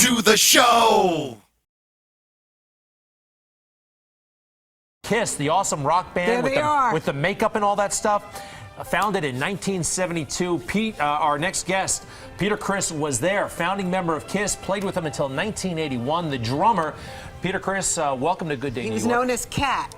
to the show. Kiss, the awesome rock band with the makeup and all that stuff. Founded in 1972. Pete, our next guest, Peter Criss, was there. Founding member of Kiss, played with them until 1981. The drummer, Peter Criss, welcome to Good Day New York. He was known as Cat.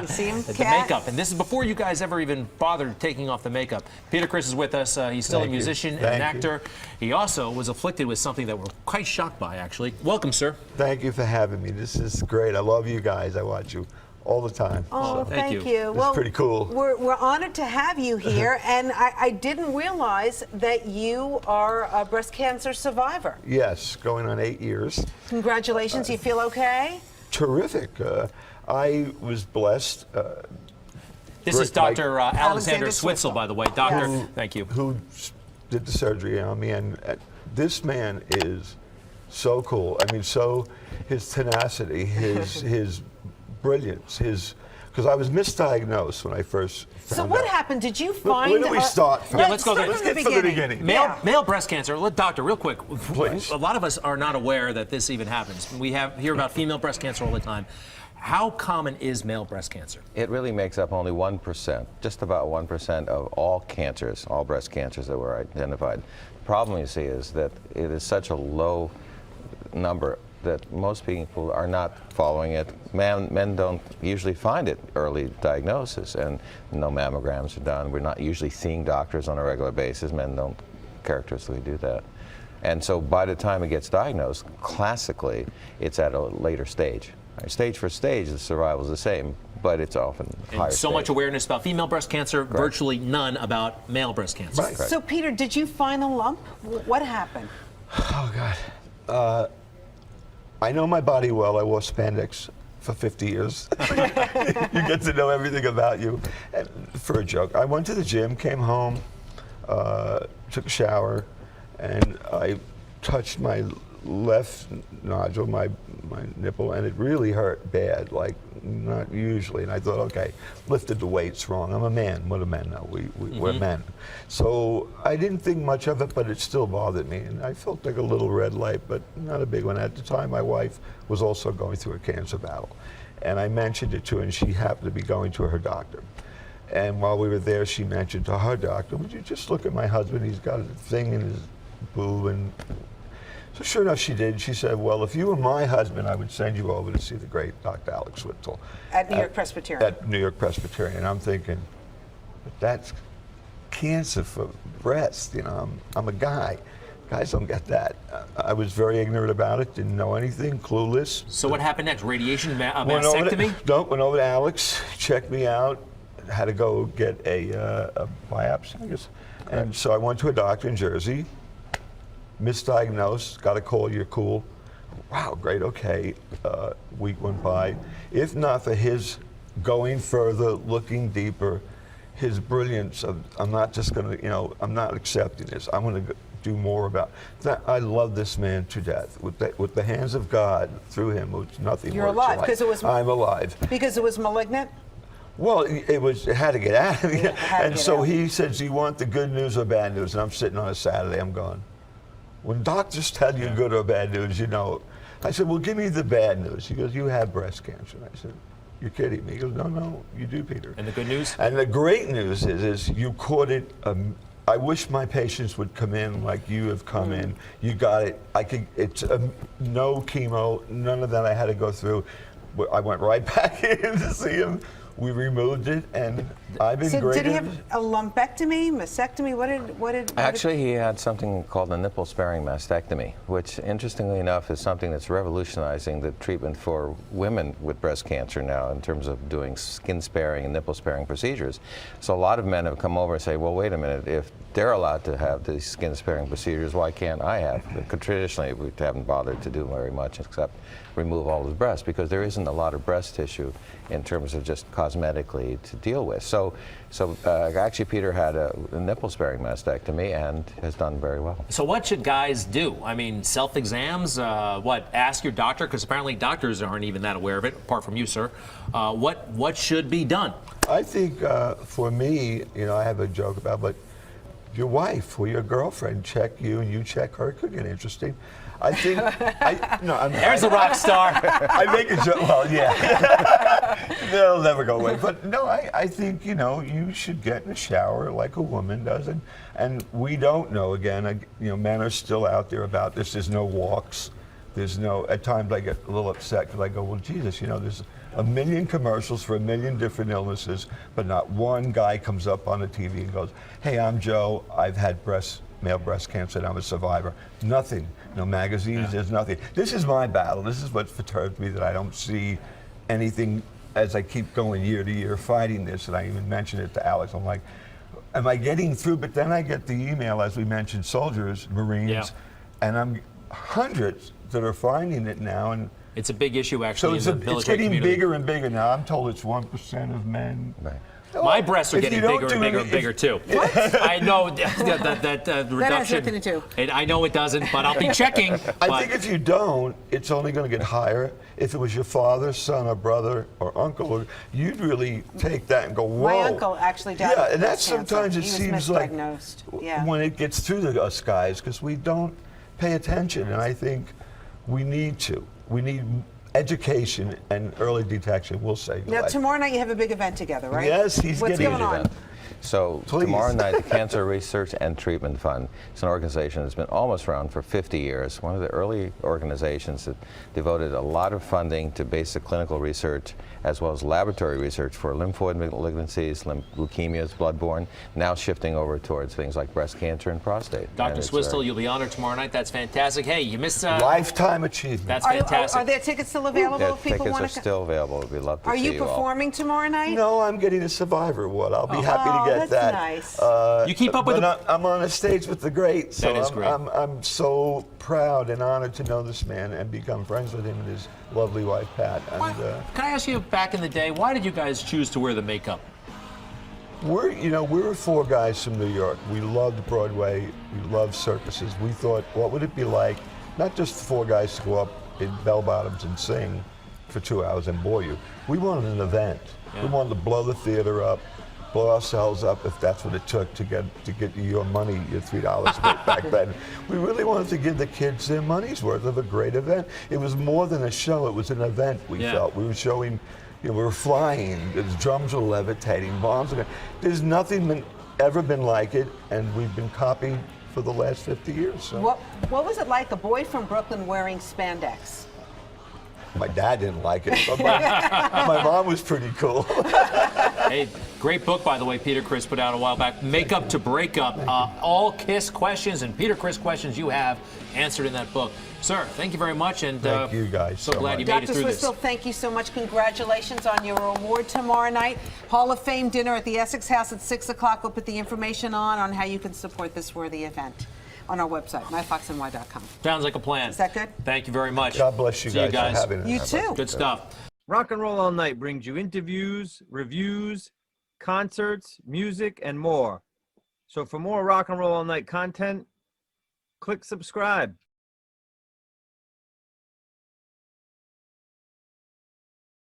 You see him? The Cat. makeup, and this is before you guys ever even bothered taking off the makeup. Peter Criss is with us. He's still a musician and an actor. He also was afflicted with something that we're quite shocked by, actually. Welcome, sir. Thank you for having me. This is great. I love you guys. I watch you all the time. Oh, thank you. It's pretty cool. We're honored to have you here, and I didn't realize that you are a breast cancer survivor. Yes, going on 8 years. Congratulations. You feel okay? Terrific. I was blessed. This is Dr. Alexander Switzel, by the way. Doctor, thank you. Who did the surgery on me, and this man is so cool. I mean, his tenacity, his brilliance, because I was misdiagnosed when I first found So what out. happened? Did you find? Where do we start? Let's go there. Let's get from the beginning. Male breast cancer. Doctor, real quick. Please. A lot of us are not aware that this even happens. We hear about female breast cancer all the time. How common is male breast cancer? It really makes up only 1%, just about 1% of all cancers, all breast cancers that were identified. The problem, you see, is that it is such a low number that most people are not following it. Men don't usually find it early diagnosis, and no mammograms are done. We're not usually seeing doctors on a regular basis. Men don't characteristically do that. And so by the time it gets diagnosed, classically, it's at a later stage. Right? Stage for stage, the survival is the same, but it's often higher So much awareness about female breast cancer, virtually none about male breast cancer. Right. So Peter, did you find a lump? What happened? Oh, God. I know my body well. I wore spandex for 50 years. You get to know everything about you. And for a joke, I went to the gym, came home, took a shower, and I touched my left nodule, my nipple, and it really hurt bad, like not usually. And I thought, okay, lifted the weights wrong. I'm a man. What do men know? We're men. So I didn't think much of it, but it still bothered me. And I felt like a little red light, but not a big one. At the time, my wife was also going through a cancer battle. And I mentioned it to her, and she happened to be going to her doctor. And while we were there, she mentioned to her doctor, would you just look at my husband? He's got a thing in his boob. And so sure enough, she did. She said, well, if you were my husband, I would send you over to see the great Dr. Alex Switzel. At New York Presbyterian. At New York Presbyterian. And I'm thinking, but that's cancer for breast. You know, I'm a guy. Guys don't get that. I was very ignorant about it, didn't know anything, clueless. So what happened next? Radiation, mastectomy? Went over to Alex, checked me out, had to go get a biopsy, I guess. And so I went to a doctor in Jersey, misdiagnosed, got a call, you're cool. Wow, great, okay. Week went by. If not for his going further, looking deeper, his brilliance of, I'm not just gonna, I'm not accepting this. I'm gonna do more about that. I love this man to death. With the hands of God through him, it's nothing. You're alive because it was. I'm alive Because it was malignant. Well, it had to get out of me. And so he says, do you want the good news or bad news? And I'm sitting on a Saturday, I'm going, when doctors tell you good or bad news, you know. I said, well, give me the bad news. He goes, you have breast cancer. And I said, you're kidding me. He goes, no, you do, Peter. And the good news? And the great news is you caught it. I wish my patients would come in like you have come in. You got it. It's no chemo, none of that I had to go through. I went right back in to see him. We removed it, and I've been great. Did he have a lumpectomy, mastectomy? What did? Actually, he had something called a nipple-sparing mastectomy, which, interestingly enough, is something that's revolutionizing the treatment for women with breast cancer now in terms of doing skin-sparing and nipple-sparing procedures. So a lot of men have come over and say, well, wait a minute, if they're allowed to have these skin-sparing procedures, why can't I have? Traditionally, we haven't bothered to do very much except remove all the breast, because there isn't a lot of breast tissue in terms of just cosmetically to deal with. So actually, Peter had a nipple-sparing mastectomy and has done very well. So what should guys do? I mean, self-exams? Ask your doctor, because apparently doctors aren't even that aware of it, apart from you, sir. What should be done? I think for me, I have a joke about, but your wife or your girlfriend check you and you check her, it could get interesting. I think, There's a rock star. I make a joke, well, yeah. They'll never go away. But no, I think, you should get in the shower like a woman does. And we don't know, again, men are still out there about this. There's no walks. At times I get a little upset because I go, well, Jesus, there's a million commercials for a million different illnesses, but not one guy comes up on the TV and goes, hey, I'm Joe, I've had male breast cancer and I'm a survivor. Nothing. No magazines, there's nothing. This is my battle. This is what perturbs me, that I don't see anything as I keep going year to year fighting this. And I even mentioned it to Alex. I'm like, am I getting through? But then I get the email, as we mentioned, soldiers, Marines, and I'm hundreds that are finding it now. And it's a big issue, actually, so in the military it's getting community. bigger and bigger now. I'm told it's 1% of men. Right. My breasts are getting bigger and bigger and bigger too. I know that reduction. That has nothing to do. I know it doesn't, but I'll be checking. I think if you don't, it's only going to get higher. If it was your father, son, or brother, or uncle, you'd really take that and go, whoa. My uncle actually died of and that's breast cancer. sometimes it He was seems like misdiagnosed. when it gets through to us guys, because we don't pay attention, and I think we need to. We need education and early detection will save your Now, life. tomorrow night you have a big event together, right? Yes, he's What's getting going on? Event. So Please. tomorrow night, the Cancer Research and Treatment Fund. It's an organization that's been almost around for 50 years. One of the early organizations that devoted a lot of funding to basic clinical research as well as laboratory research for lymphoid malignancies, leukemias, bloodborne, now shifting over towards things like breast cancer and prostate. Dr. And Swistle, you'll be honored tomorrow night. That's fantastic. Hey, you missed Lifetime achievement. That's Are fantastic. there tickets still available if people tickets want are to come? still available. We'd love to Are see you you all. performing tomorrow night? No, I'm getting a Survivor award. I'll be happy to get that's that. nice. You keep up with but I'm on a stage with the great, so That is great. I'm so proud and honored to know this man and become friends with him and his lovely wife, Pat. And, Can I ask you, back in the day, why did you guys choose to wear the makeup? we're four guys from New York. We loved Broadway. We loved circuses. We thought, what would it be like, not just four guys to go up in bell bottoms and sing for 2 hours and bore you. We wanted an event. Yeah. We wanted to blow the theater up, blow ourselves up if that's what it took to get you your money, your $3 back then. We really wanted to give the kids their money's worth of a great event. It was more than a show, it was an event, we felt. We were showing, we were flying, the drums were levitating, bombs were going. There's nothing ever been like it, and we've been copied for the last 50 years. So. What was it like, a boy from Brooklyn wearing spandex? My dad didn't like it, but my mom was pretty cool. Hey, great book, by the way, Peter Criss put out a while back, Makeup to Breakup. All Kiss questions and Peter Criss questions you have answered in that book. Sir, thank you very much. And Thank you guys so so glad much. you made it Dr. through this. Swistle, thank you so much. Congratulations on your award tomorrow night. Hall of Fame dinner at the Essex House at 6 o'clock. We'll put the information on how you can support this worthy event on our website, myfoxny.com. Sounds like a plan. Is that good? Thank you very much. God bless you See you guys guys. for having us. You too. Good stuff. Rock and Roll All Night brings you interviews, reviews, concerts, music, and more. So for more Rock and Roll All Night content, click subscribe.